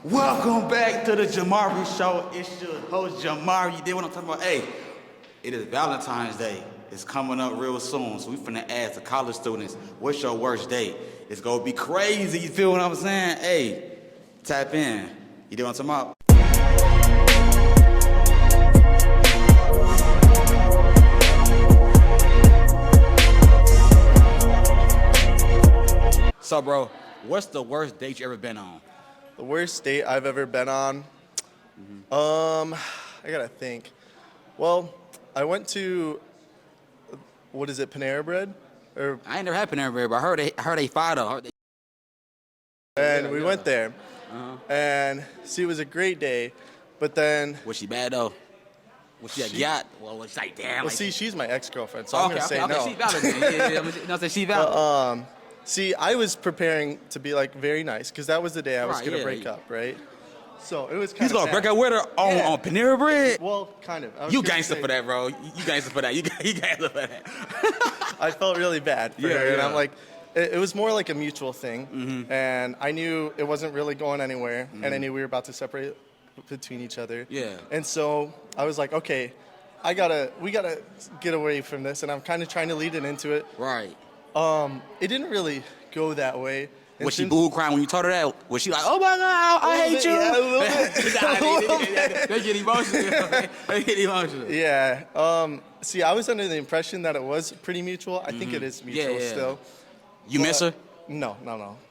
Welcome back to the Jamari Show. It's your host, Jamari. You did what I'm talking about? Hey, it is Valentine's Day. It's coming up real soon, so we finna ask the college students, what's your worst date? It's gonna be crazy, you feel what I'm saying? Hey, tap in. You know what I'm talking about? So, bro, what's the worst date you ever been on? The worst date I've ever been on? I gotta think. Well, I went to, what is it, Panera Bread? I ain't never had Panera Bread, but I heard they fired though. And we went there. And see, it was a great day, but then... Was she bad though? Was she a yacht? Well, it's like, damn. Well, like, see, she's my ex-girlfriend, so I'm gonna say no. She valid then. Yeah, she valid. See, I was preparing to be like very nice because that was the day I was gonna break up, right? So it was kind of. He's gonna break up with her on Panera Bread. Well, kind of. You gangster for that, bro. You gangster for that. You gangster for that. I felt really bad for her, and I'm like, it was more like a mutual thing, and I knew it wasn't really going anywhere, and I knew we were about to separate between each other. Yeah. And so I was like, okay, we gotta get away from this, and I'm kind of trying to lead it into it. Right. It didn't really go that way. And Was she boo crying when you told her that? Was she like, oh my God, I hate you? Yeah, a little bit. They get emotional. They get emotional. Yeah. See, I was under the impression that it was pretty mutual. I think it is mutual still. You miss her? No.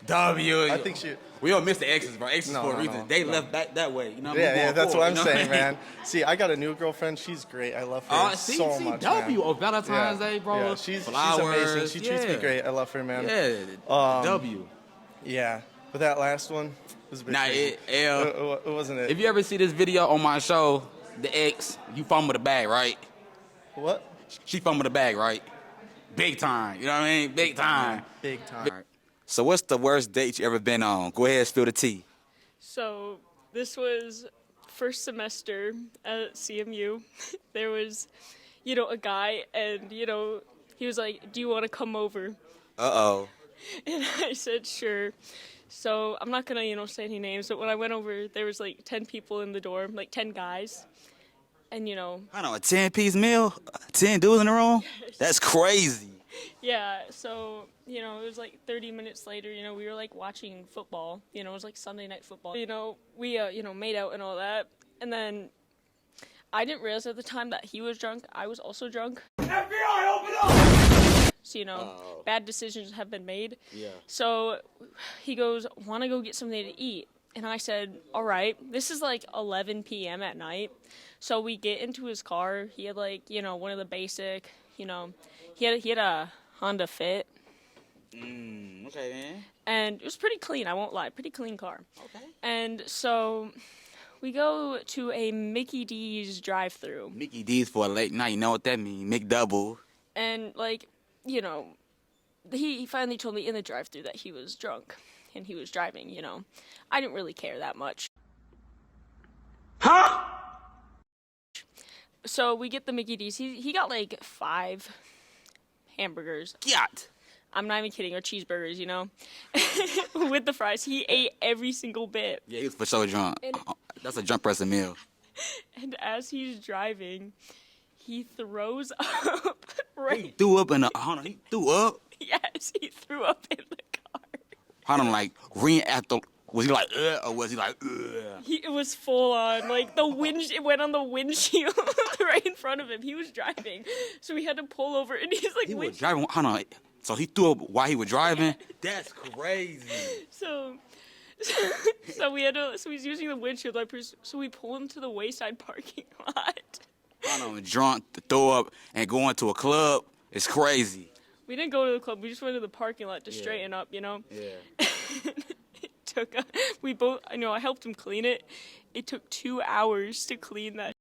W. I think she... We don't miss the exes, bro. Exes for a reason. They left back that way. You know what I mean? Yeah, that's what I'm saying, man. See, I got a new girlfriend. She's great. I love her so much, W man. on Valentine's Day, bro. Yeah, she's amazing. She treats me great. I love her, man. Yeah, W. Yeah, but that last one was a bit crazy. It wasn't it. If you ever see this video on my show, the ex, you fumble the bag, right? What? She fumbled the bag, right? Big time. You know what I mean? Big time. Big time. So what's the worst date you ever been on? Go ahead, spill the tea. So this was first semester at CMU. There was, a guy, and, he was like, do you want to come over? Uh-oh. And I said, sure. So I'm not going to, say any names, but when I went over, there was like 10 people in the dorm, like 10 guys. And, I know, a 10-piece meal? 10 dudes in a room? That's crazy. Yeah, so, it was like 30 minutes later, we were like watching football. It was like Sunday night football. We, made out and all that. And then I didn't realize at the time that he was drunk. I was also drunk. FBI, open up! So, bad decisions have been made. Yeah. So he goes, want to go get something to eat? And I said, all right. This is like 11 p.m. at night. So we get into his car. He had like, one of the basic, he had a Honda Fit. Okay, man. And it was pretty clean, I won't lie. Pretty clean car. Okay. And so we go to a Mickey D's drive-thru. Mickey D's for a late night. You know what that means? McDouble. And, he finally told me in the drive-thru that he was drunk. And he was driving, I didn't really care that much. Huh? So we get the Mickey D's. He got, 5 hamburgers. Yacht. I'm not even kidding, or cheeseburgers, with the fries. He ate every single bit. Yeah, he was for sure drunk. That's a drunk person meal. And as he's driving, he throws up. Right. He threw up he threw up? Yes, he threw up in the car. Ran after, was he like, or was he like, It was full on, it went on the windshield right in front of him. He was driving, so we had to pull over, and he's like, he was driving, so he threw up while he was driving? That's crazy. So he's using the windshield wipers, so we pull him to the Wayside parking lot. Drunk to throw up and going to a club, it's crazy. We didn't go to the club, we just went to the parking lot to straighten up, Yeah. It took, I helped him clean it. It took 2 hours to clean that.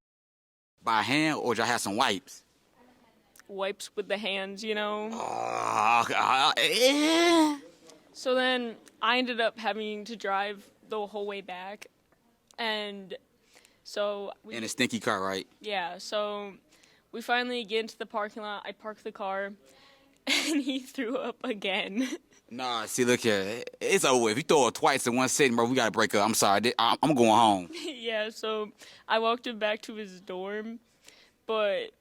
By hand, or did I have some wipes? Wipes with the hands, Yeah. So then I ended up having to drive the whole way back. And so... In a stinky car, right? Yeah, so we finally get into the parking lot. I park the car, and he threw up again. Nah, see, look here. It's over. If you throw it twice in one sitting, bro, we gotta break up. I'm sorry. I'm going home. Yeah, so I walked him back to his dorm, but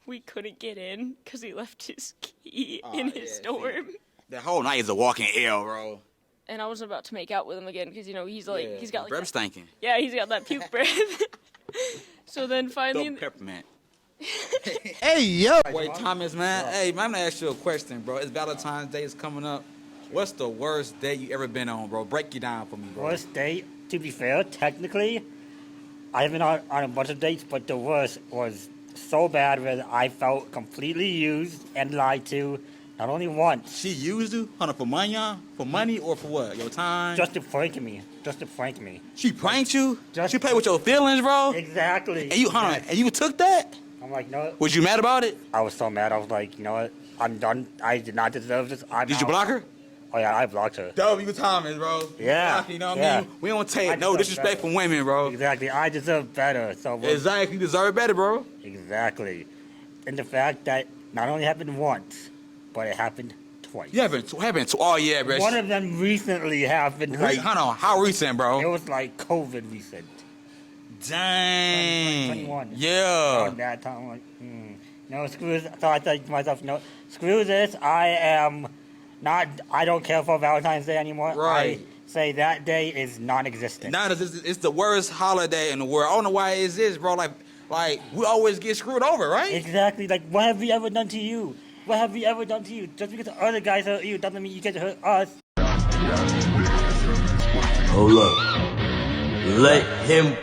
we couldn't get in because he left his key in his dorm. That whole night is a walking hell, bro. And I was about to make out with him again because, he's like, he's got like. Breath stinking. Yeah, he's got that puke breath. So then finally. Peppermint. Hey, yo. Wait, Thomas, man. Hey, man, I'm gonna ask you a question, bro. It's Valentine's Day is coming up. What's the worst date you ever been on, bro? Break it down for me, bro. Worst date, to be fair, technically, I've been on a bunch of dates, but the worst was so bad where I felt completely used and lied to, not only once. She used you? Hunter, for money, For money or for what? Your time? Just to prank me. She pranked you? Just- She played with your feelings, bro? Exactly. And you, Hunter, and you took that? I'm like, no. Was you mad about it? I was so mad. I was like, you know what? I'm done. I did not deserve this. Did you block her? Oh, yeah, I blocked her. W. Thomas, bro. Yeah, You know what yeah. I mean? We don't I take no deserve disrespect better. from women, bro. Exactly. I deserve better. So Exactly. You deserve better, bro. Exactly. And the fact that not only happened once, but it happened twice. You haven't, oh, yeah, bro. One of them recently happened. Like, Hold on. How recent, it bro? was like COVID recent. Dang. 21. Yeah. Around that time, I'm like, no, screw this. So I thought to myself, no, screw this. I don't care for Valentine's Day anymore. Right. I say that day is non-existent. Now it's the worst holiday in the world. I don't know why it is this, bro. Like we always get screwed over, right? Exactly. Like, what have we ever done to you? What have we ever done to you? Just because the other guys hurt you doesn't mean you get to hurt us. Hold up. Let him.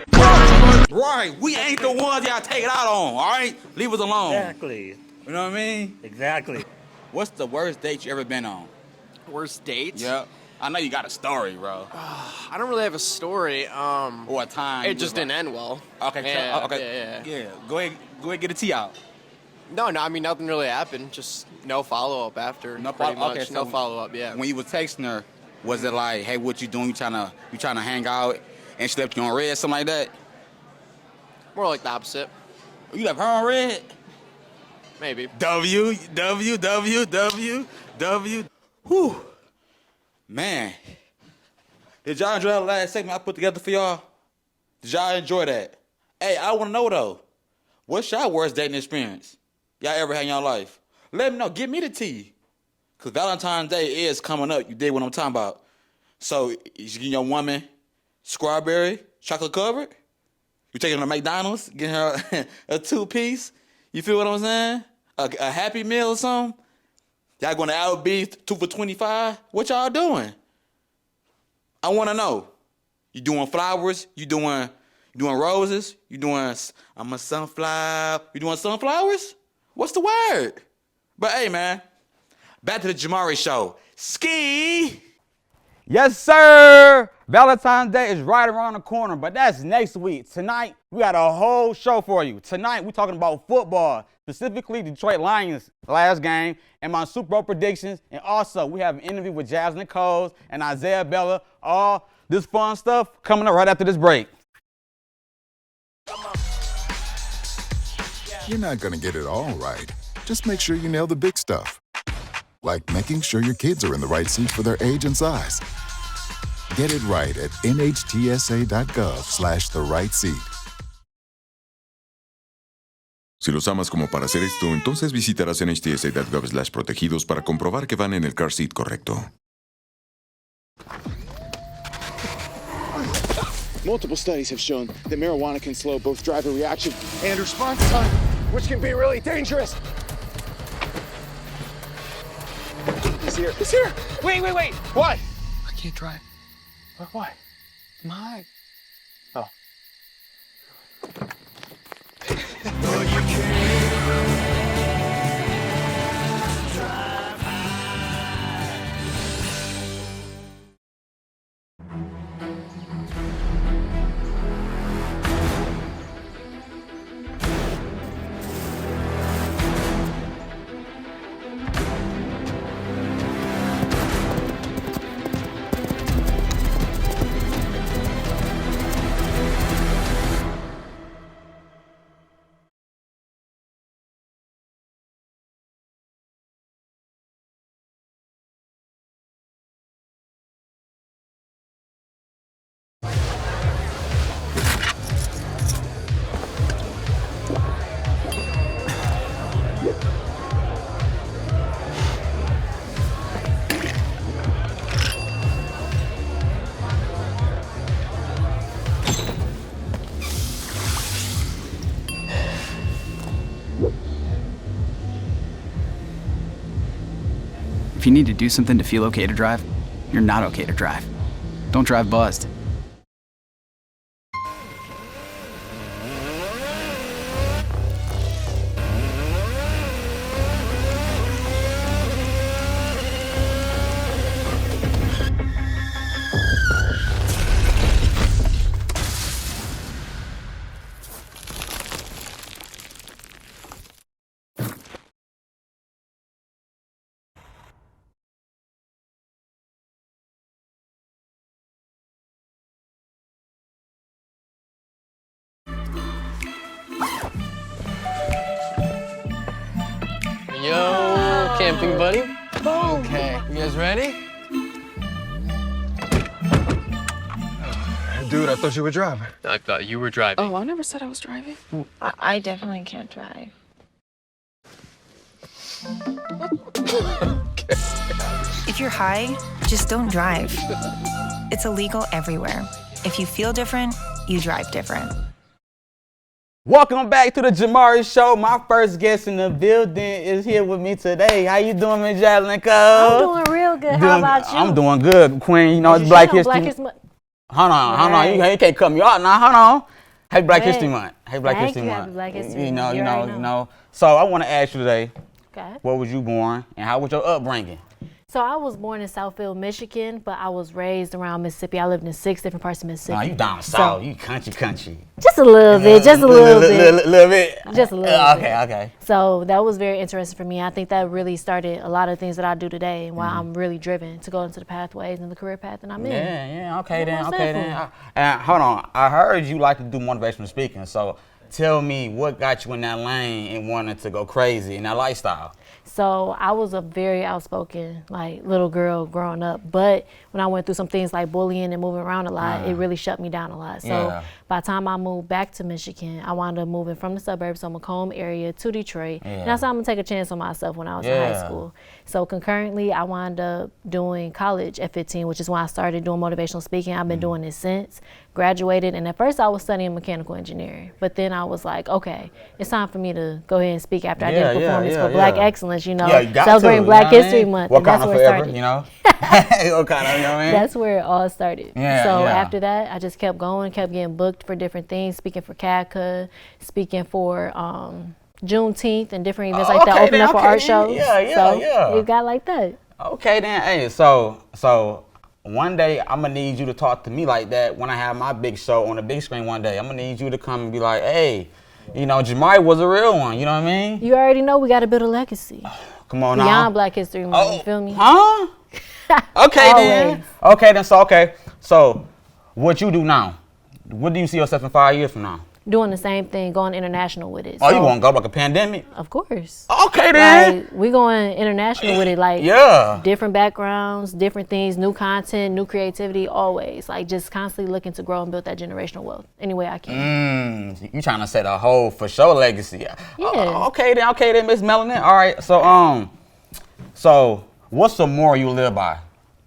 Right. We ain't the ones y'all take it out on, all right? Leave us alone. Exactly. You know what I mean? Exactly. What's the worst date you ever been on? Worst date? Yeah. I know you got a story, bro. I don't really have a story. Or a time. It just didn't end well. Okay. Yeah, okay. yeah. Go ahead. Get a tea out. No, I mean, nothing really happened. Just no follow-up after. No pretty follow- much. okay, so no follow-up, yeah. When you was texting her, was it like, hey, what you doing? You trying to hang out, and she left you on red, something like that? More like the opposite. You left her on red? Maybe. W. Whew. Man. Did y'all enjoy that last segment I put together for y'all? Did y'all enjoy that? Hey, I want to know, though. What's your worst dating experience y'all ever had in your life? Let me know. Give me the tea. Because Valentine's Day is coming up. You dig what I'm talking about. So, you getting your woman strawberry, chocolate covered? You taking her to McDonald's, getting her a 2-piece? You feel what I'm saying? A Happy Meal or something? Y'all going to Outbeef 2 for $25? What y'all doing? I want to know. You doing flowers? You doing roses? You doing, I'm a sunflower. You doing sunflowers? What's the word? But hey, man, back to the Jamari Show. Ski! Yes, sir. Valentine's Day is right around the corner, but that's next week. Tonight, we got a whole show for you. Tonight, we're talking about football, specifically Detroit Lions last game, and my Super Bowl predictions. And also, we have an interview with Jasmine Coles and Isaiah Bella. All this fun stuff coming up right after this break. You're not going to get it all right. Just make sure you nail the big stuff. Like making sure your kids are in the right seat for their age and size. Get it right at nhtsa.gov/the-right-seat. Si los amas como para hacer esto, entonces visitarás nhtsa.gov/protegidos para comprobar que van en el car seat correcto. Multiple studies have shown that marijuana can slow both driver reaction and response time, which can be really dangerous. He's here. He's here. Wait. What? I can't drive. Why? My. Oh. If you need to do something to feel okay to drive, you're not okay to drive. Don't drive buzzed. Yo, camping buddy. Okay, you guys ready? Dude, I thought you were driving. I thought you were driving. Oh, I never said I was driving. I definitely can't drive. If you're high, just don't drive. It's illegal everywhere. If you feel different, you drive different. Welcome back to the Jamari Show. My first guest in the building is here with me today. How you doing, Ms. Jacqueline Cole? I'm doing real good. How about you? I'm doing good, Queen. You know, it's Black History Month. Hold on. You can't cut me off now. Hold on. Happy Black History Month. Happy Black History Month. Happy Black History You Month. know. So I want to ask you today, Okay. where was you born and how was your upbringing? So I was born in Southfield, Michigan, but I was raised around Mississippi. I lived in 6 different parts of Mississippi. Nah, you down south. You country. Just a little bit. Just a little bit. Little bit. Just a little bit. Okay. So that was very interesting for me. I think that really started a lot of things that I do today and why I'm really driven to go into the pathways and the career path that I'm in. Yeah. Okay then. And hold on. I heard you like to do motivational speaking. So tell me what got you in that lane and wanted to go crazy in that lifestyle. So I was a very outspoken, little girl growing up. But when I went through some things like bullying and moving around a lot, it really shut me down a lot. So by the time I moved back to Michigan, I wound up moving from the suburbs, so Macomb area, to Detroit. And I said I'm gonna take a chance on myself when I was in high school. So concurrently, I wound up doing college at 15, which is when I started doing motivational speaking. I've been doing this since. Graduated, and at first I was studying mechanical engineering, but then I was like, okay, it's time for me to go ahead and speak after I did a performance for Black Excellence, celebrating Black History Month. What kind of forever, What kind of, That's where it all started. After that, I just kept going, kept getting booked for different things, speaking for CADCA, speaking for Juneteenth and different events like that, opening up for art shows. It got like that. Okay then, hey, so one day I'm gonna need you to talk to me like that when I have my big show on the big screen one day. I'm gonna need you to come and be like, hey, Jamari was a real one, you know what I mean? You already know we gotta build a legacy. Come on now. Beyond Black History Month, you feel me? Huh? Okay then. So what you do now? What do you see yourself in 5 years from now? Doing the same thing, going international with it. Oh, you gonna go like a pandemic? Of course. Okay then. We going international with it, different backgrounds, different things, new content, new creativity, always. Just constantly looking to grow and build that generational wealth any way I can. You trying to set a whole for sure legacy. Yeah. Okay then, Miss Melanin. All right, so what's the moral you live by?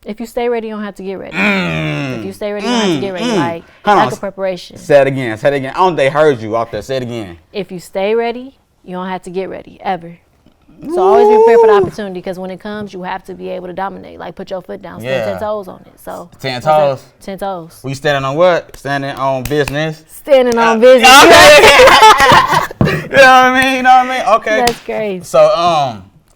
If you stay ready, you don't have to get ready. If you stay ready, you don't have to get ready. Lack of preparation. Say it again. I don't think they heard you out there. Say it again. If you stay ready, you don't have to get ready, ever. So always be prepared for the opportunity, because when it comes, you have to be able to dominate. Put your foot down, stand 10 toes on it. So 10 toes? 10 toes. We standing on what? Standing on business? Standing on business. Okay. You know what I mean? Okay. That's great. So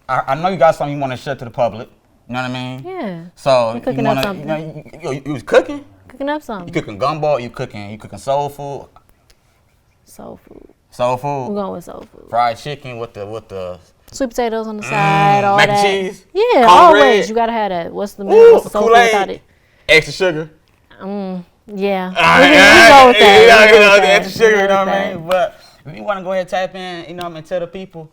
I know you got something you want to share to the public. You know what I mean? Yeah. So you cooking up something. You was cooking? Cooking up something. You cooking gumbo? You cooking soul food? Soul food. Soul food? We're going with soul food. Fried chicken with the sweet potatoes on the side, all mac that. and cheese? Yeah, always. Bread. You gotta have that. What's the soul food without it? Extra sugar? Yeah. We go with that. Extra sugar, you know what I mean? But if you want to go ahead and tap in, and tell the people,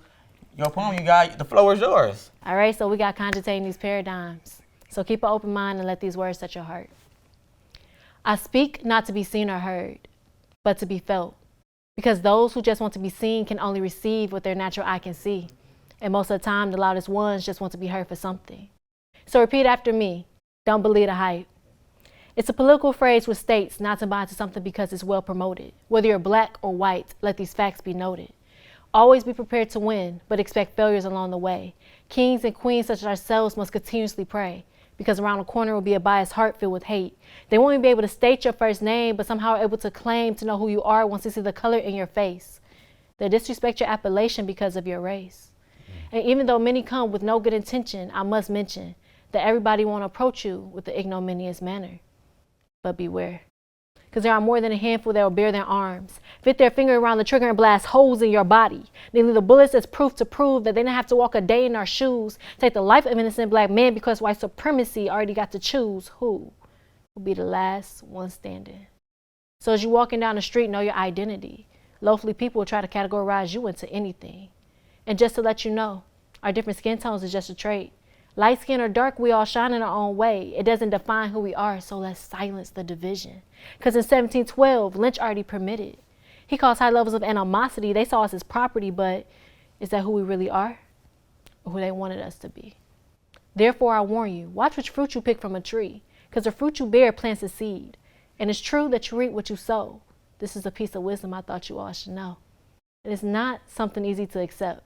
your poem you got, the floor is yours. All right, so we got cogitating these paradigms. So keep an open mind and let these words touch your heart. I speak not to be seen or heard, but to be felt. Because those who just want to be seen can only receive what their natural eye can see. And most of the time, the loudest ones just want to be heard for something. So repeat after me. Don't believe the hype. It's a political phrase which states not to buy into something because it's well promoted. Whether you're black or white, let these facts be noted. Always be prepared to win, but expect failures along the way. Kings and queens such as ourselves must continuously pray, because around the corner will be a biased heart filled with hate. They won't even be able to state your first name, but somehow are able to claim to know who you are once they see the color in your face. They disrespect your appellation because of your race. And even though many come with no good intention, I must mention that everybody won't approach you with the ignominious manner. But beware, because there are more than a handful that will bare their arms, fit their finger around the trigger and blast holes in your body. They leave the bullets as proof to prove that they didn't have to walk a day in our shoes, take the life of an innocent black man because white supremacy already got to choose who will be the last one standing. So as you're walking down the street, know your identity. Lawfully, people will try to categorize you into anything. And just to let you know, our different skin tones is just a trait. Light skin or dark, we all shine in our own way. It doesn't define who we are, so let's silence the division. Because in 1712, lynch already permitted. He caused high levels of animosity. They saw us as property, but is that who we really are? Or who they wanted us to be? Therefore, I warn you, watch which fruit you pick from a tree, because the fruit you bear plants a seed. And it's true that you reap what you sow. This is a piece of wisdom I thought you all should know. It is not something easy to accept,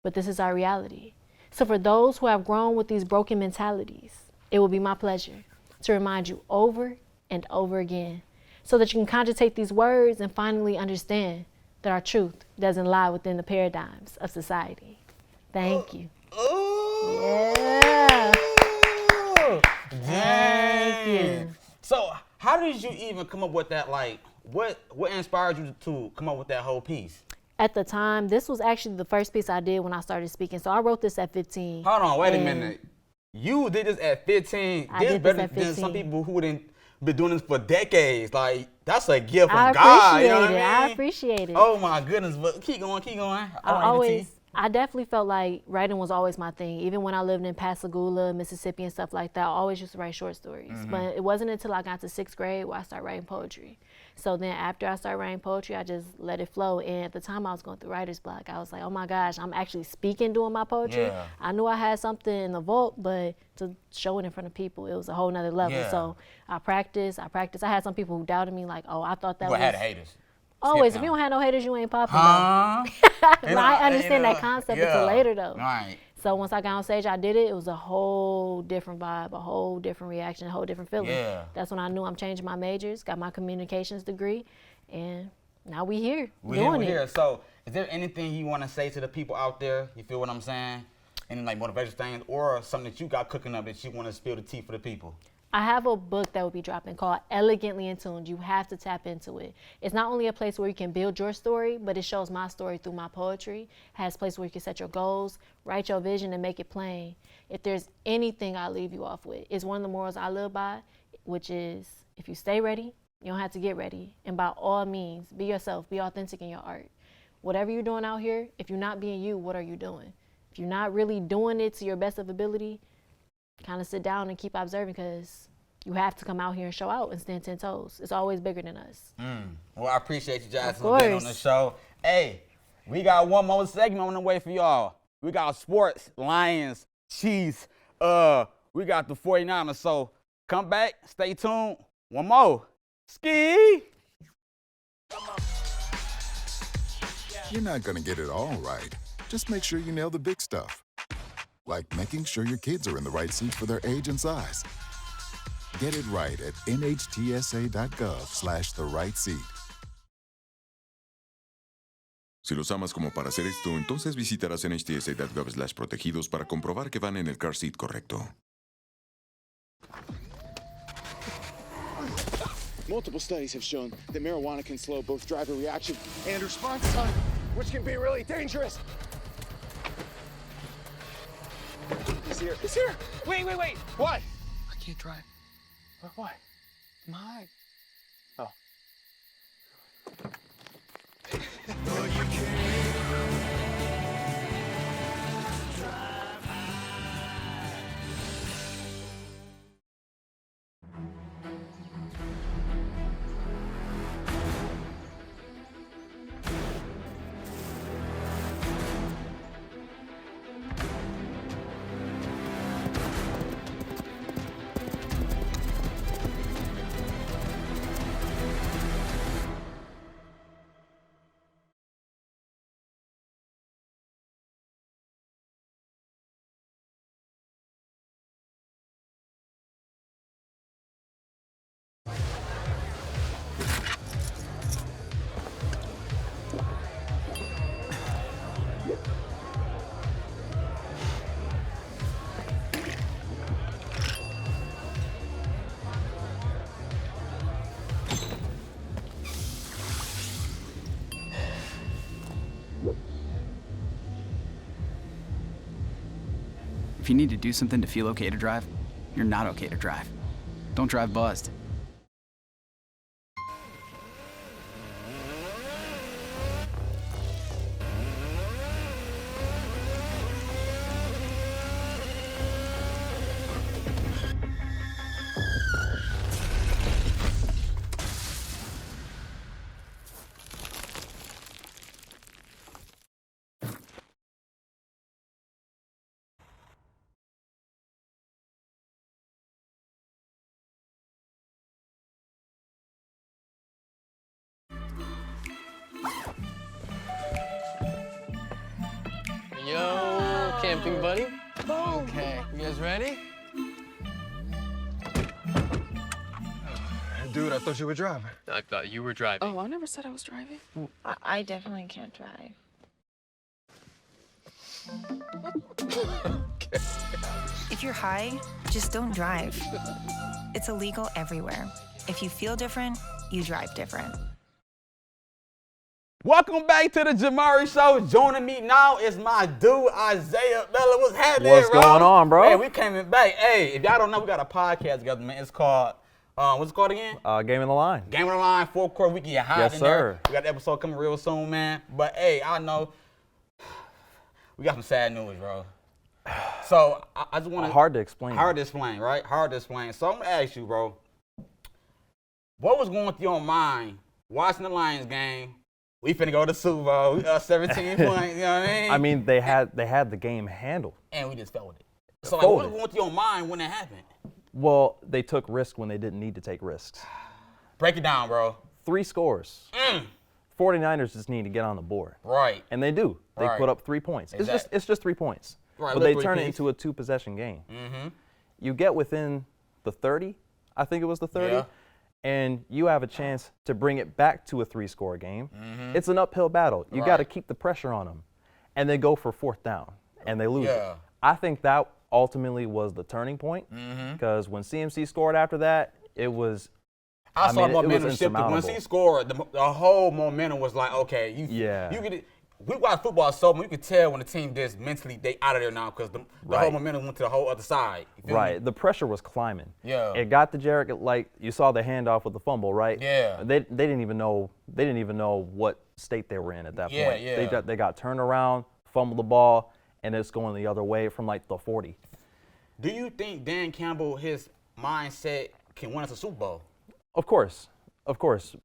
but this is our reality. So for those who have grown with these broken mentalities, it will be my pleasure to remind you over and over again so that you can cogitate these words and finally understand that our truth doesn't lie within the paradigms of society. Thank you. Yeah. Thank you. So how did you even come up with that? Like, what inspired you to come up with that whole piece? At the time, this was actually the first piece I did when I started speaking. So I wrote this at 15. Hold on, wait a minute. You did this at 15. I did this at 15. Than some people who didn't been doing this for decades. Like, that's a gift from God. You know what I mean? I appreciate it. Oh my goodness, but keep going. I definitely felt like writing was always my thing. Even when I lived in Pascagoula, Mississippi and stuff like that, I always used to write short stories. But it wasn't until I got to 6th grade where I started writing poetry. So then after I started writing poetry, I just let it flow. And at the time I was going through writer's block. I was like, oh my gosh, I'm actually speaking, doing my poetry. Yeah. I knew I had something in the vault, but to show it in front of people, it was a whole nother level. Yeah. So I practiced. I had some people who doubted me, like, oh, I thought that was... had haters. Always, if you don't have no haters, you ain't popping. I understand that concept until later, though. Right. So once I got on stage, I did it. It was a whole different vibe, a whole different reaction, a whole different feeling. Yeah. That's when I knew I'm changing my majors, got my communications degree, and now we here doing it. Here. So is there anything you want to say to the people out there? You feel what I'm saying? Any like motivational things or something that you got cooking up that you want to spill the tea for the people? I have a book that will be dropping called Elegantly In Tuned. You have to tap into it. It's not only a place where you can build your story, but it shows my story through my poetry. It has a place where you can set your goals, write your vision, and make it plain. If there's anything I leave you off with, it's one of the morals I live by, which is if you stay ready, you don't have to get ready. And by all means, be yourself, be authentic in your art. Whatever you're doing out here, if you're not being you, what are you doing? If you're not really doing it to your best of ability, kind of sit down and keep observing, because you have to come out here and show out and stand 10 toes. It's always bigger than us. Well, I appreciate you guys for being on the show. Hey, we got one more segment on the way for y'all. We got sports, Lions, Chiefs. We got the 49ers. So come back, stay tuned. One more. Ski. You're not going to get it all right. Just make sure you nail the big stuff. Like making sure your kids are in the right seat for their age and size. Get it right at nhtsa.gov/therightseat. Si los amas como para hacer esto, entonces visitarás nhtsa.gov/protegidos para comprobar que van en el car seat correcto. Multiple studies have shown that marijuana can slow both driver reaction and response time, which can be really dangerous. He's here. He's here. Wait. What? I can't drive. What? My. Oh. If you need to do something to feel okay to drive, you're not okay to drive. Don't drive buzzed. Yo, camping buddy. Okay, you guys ready? Dude, I thought you were driving. I thought you were driving. Oh, I never said I was driving. I definitely can't drive. If you're high, just don't drive. It's illegal everywhere. If you feel different, you drive different. Welcome back to the Jamari Show. Joining me now is my dude, Isaiah Bella. What's happening, What's bro? going on, bro? Hey, we coming back. Hey, if y'all don't know, we got a podcast together, man. It's called, what's it called again? Game of the Line. Game of the Line, fourth quarter. We get hot Yes, in sir. there. We got the episode coming real soon, man. But, hey, I know we got some sad news, bro. So, I just want to... Hard to explain. Hard to explain, right? Hard to explain. So, I'm going to ask you, bro. What was going through your mind watching the Lions game? We finna go to Super Bowl. We 17 points, you know what I mean? I mean, they had the game handled. And we just folded. So, like, what was going through your mind when that happened? Well, they took risks when they didn't need to take risks. Break it down, bro. 3 scores. 49ers just need to get on the board. Right. And they do. They put up 3 points. Exactly. It's just 3 points. Right, but they turn it into a 2-possession game. Mm-hmm. You get within the 30, I think it was the 30, and you have a chance to bring it back to a 3-score game. Mm-hmm. It's an uphill battle. You got to keep the pressure on them. And they go for 4th down, and they lose it. I think that ultimately was the turning point, because when CMC scored after that, it was I saw mean, momentum it was shifted. Once he scored, the whole momentum was like, okay, you could. We watch football so much, you could tell when the team just mentally they out of there now because the whole momentum went to the whole other side. Right, the pressure was climbing. Yeah, it got to Jarek. Like you saw the handoff with the fumble, right? Yeah, they didn't even know what state they were in at that point. Yeah, they got turned around, fumbled the ball, and it's going the other way from like the 40. Do you think Dan Campbell, his mindset, can win us a Super Bowl? Of course,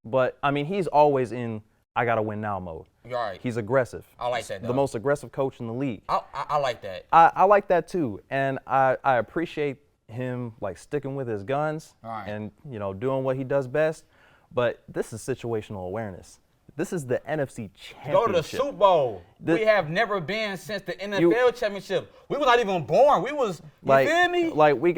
but I mean he's always in I gotta win now mode. Right. He's aggressive. I like that, though. The most aggressive coach in the league. I like that. I like that too, and I appreciate him like sticking with his guns and doing what he does best. But this is situational awareness. This is the NFC Championship. Go to the Super Bowl. We have never been since the NFL Championship. We was not even born. We was you feel me? Like we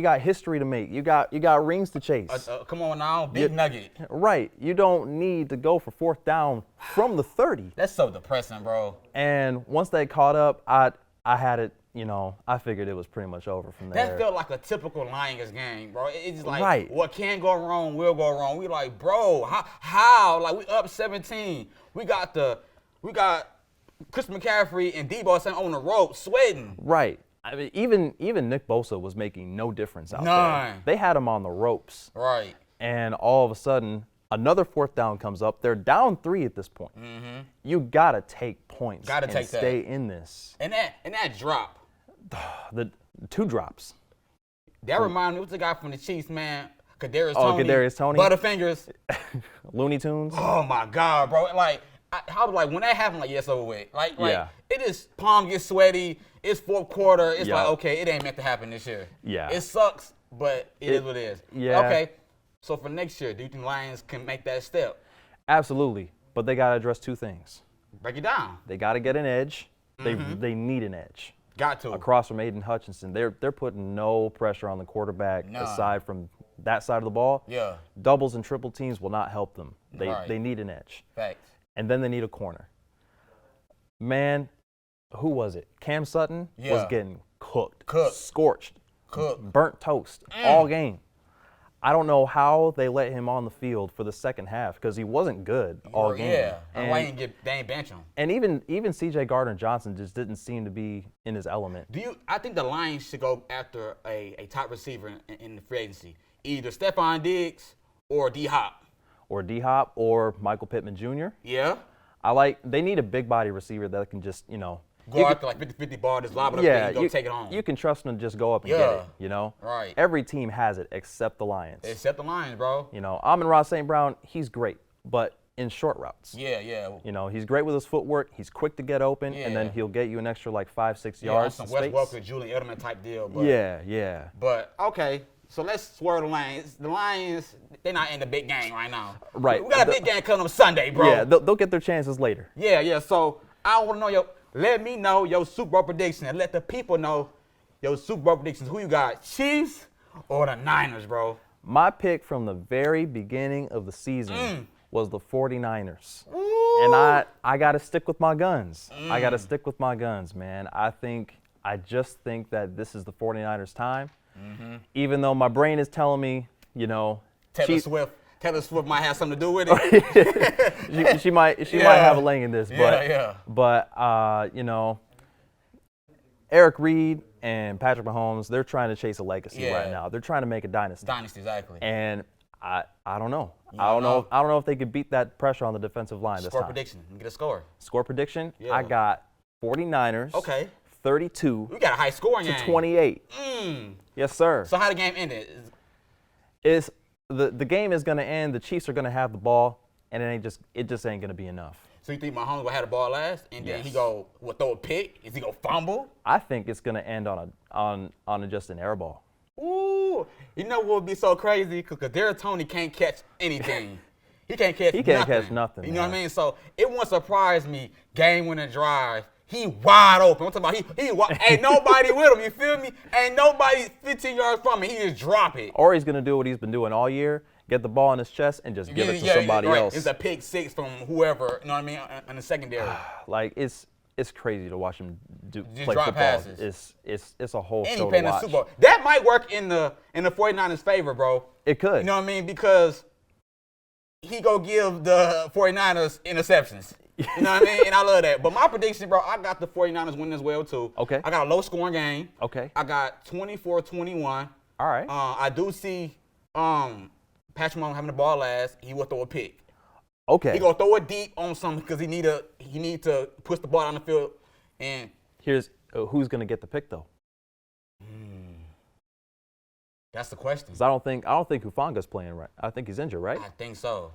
got history to make. You got rings to chase. Come on now, big nugget. Right. You don't need to go for 4th down from the 30. That's so depressing, bro. And once they caught up, I had it. I figured it was pretty much over from there. That felt like a typical Lions game, bro. It's just like what can go wrong will go wrong. We like, bro, how? Like we up 17. We got Chris McCaffrey and Debo saying on the rope, sweating. Right. I mean, even Nick Bosa was making no difference out None. there. They had him on the ropes. Right. And all of a sudden, another 4th down comes up. They're down 3 at this point. Mm-hmm. You gotta take points. Gotta take that. Stay in this. And that drop. The 2 drops. That reminded me, what's the guy from the Chiefs, man? Kadarius Toney. Kadarius Toney. Butterfingers. Looney Tunes. Oh my God, bro! Like, when that happened, like, yes, over with. Like, it is palm gets sweaty. It's 4th quarter. It's like, okay, it ain't meant to happen this year. Yeah. It sucks, but it is what it is. Yeah. Okay. So for next year, do you think Lions can make that step? Absolutely, but they gotta address 2 things. Break it down. They gotta get an edge. They need an edge. Got to. Across from Aiden Hutchinson, they're putting no pressure on the quarterback aside from that side of the ball. Yeah. Doubles and triple teams will not help them. They need an edge. Facts. And then they need a corner. Man, who was it? Cam Sutton was getting cooked, scorched, burnt toast all game. I don't know how they let him on the field for the second half because he wasn't good all game. Yeah, and why they ain't bench him? And even C.J. Gardner-Johnson just didn't seem to be in his element. I think the Lions should go after a top receiver in the free agency, either Stephon Diggs or D-Hop. Or D-Hop or Michael Pittman Jr. Yeah. They need a big body receiver that can just, go after like 50-50 ball, just lob it up there and go take it home. You can trust them to just go up and get it, Right. Every team has it except the Lions. Except the Lions, bro. Amon-Ra St. Brown, he's great, but in short routes. Yeah. He's great with his footwork. He's quick to get open, and then he'll get you an extra like 5-6 yards. Some Wes Welker, Julian Edelman type deal. But, yeah. But, okay, so let's swerve the Lions. The Lions, they're not in the big game right now. Right. We got a big game coming up Sunday, bro. Yeah, they'll get their chances later. Yeah. So I want to know let me know your Super Bowl prediction and let the people know your Super Bowl predictions. Who you got, Chiefs or the Niners, bro? My pick from the very beginning of the season was the 49ers. Ooh. And I got to stick with my guns. I got to stick with my guns, man. I just think that this is the 49ers' time. Mm-hmm. Even though my brain is telling me, Taylor Swift might have something to do with it. she might have a leg in this, but Eric Reed and Patrick Mahomes, they're trying to chase a legacy right now. They're trying to make a dynasty. Dynasty, exactly. And I don't know. I don't know if they could beat that pressure on the defensive line this time. Score prediction. Get a score. Score prediction. Yeah. I got 49ers. Okay. 32. We got a high scoring game. To 28. Yes, sir. So how the game ended? The game is going to end. The Chiefs are going to have the ball, and it just ain't going to be enough. So you think Mahomes will have the ball last, and then he throw a pick? Is he gonna fumble? I think it's going to end on just an air ball. Ooh, you know what would be so crazy? Because Derek Tony can't catch anything. He can't catch. He can't catch nothing. You know what I mean? So it won't surprise me. Game-winning drive. He wide open. I'm talking about he ain't nobody with him. You feel me? Ain't nobody 15 yards from him. He just drop it. Or he's gonna do what he's been doing all year: get the ball in his chest and just give it to somebody else. It's a pick six from whoever. You know what I mean? In the secondary. Like it's crazy to watch him play drop football. passes. It's a whole and show he to watch. Super Bowl. That might work in the 49ers' favor, bro. It could. You know what I mean? Because he go give the 49ers interceptions. You know what I mean? And I love that. But my prediction, bro, I got the 49ers winning as well, too. Okay. I got a low-scoring game. Okay. I got 24-21. All right. I do see Patrick Mahomes having the ball last. He will throw a pick. Okay. He gonna throw it deep on something because he need to push the ball down the field. And here's who's gonna get the pick though. That's the question. 'Cause I don't think Hufanga's playing right. I think he's injured, right? I think so.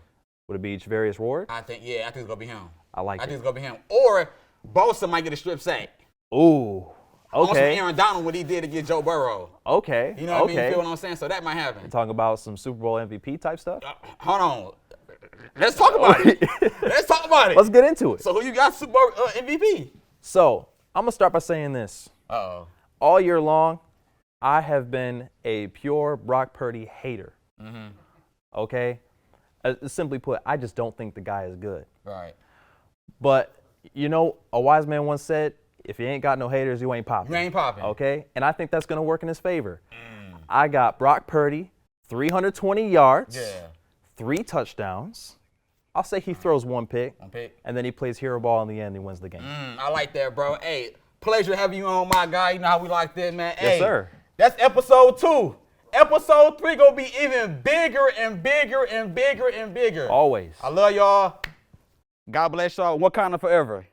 Would it be Javarius Ward? I think it's gonna be him. I like it. I think it's gonna be him. Or Bosa might get a strip sack. Ooh. Okay. Aaron Donald, what he did against Joe Burrow. Okay. You know what I mean? You feel what I'm saying? So that might happen. You're talking about some Super Bowl MVP type stuff? Hold on. Let's talk about it. Let's talk about it. Let's get into it. So who you got Super Bowl MVP? So I'm gonna start by saying this. Uh-oh. All year long, I have been a pure Brock Purdy hater. Mm-hmm. Okay? Simply put, I just don't think the guy is good. Right. But, a wise man once said, if you ain't got no haters, you ain't popping. You ain't popping. Okay? And I think that's going to work in his favor. I got Brock Purdy, 320 yards, 3 touchdowns. I'll say he throws one pick, and then he plays hero ball in the end and wins the game. I like that, bro. Hey, pleasure having you on, my guy. You know how we like that, man. Yes, hey, sir. That's episode 2. Episode 3 gonna be even bigger and bigger and bigger and bigger. Always. I love y'all. God bless y'all. Wakanda forever.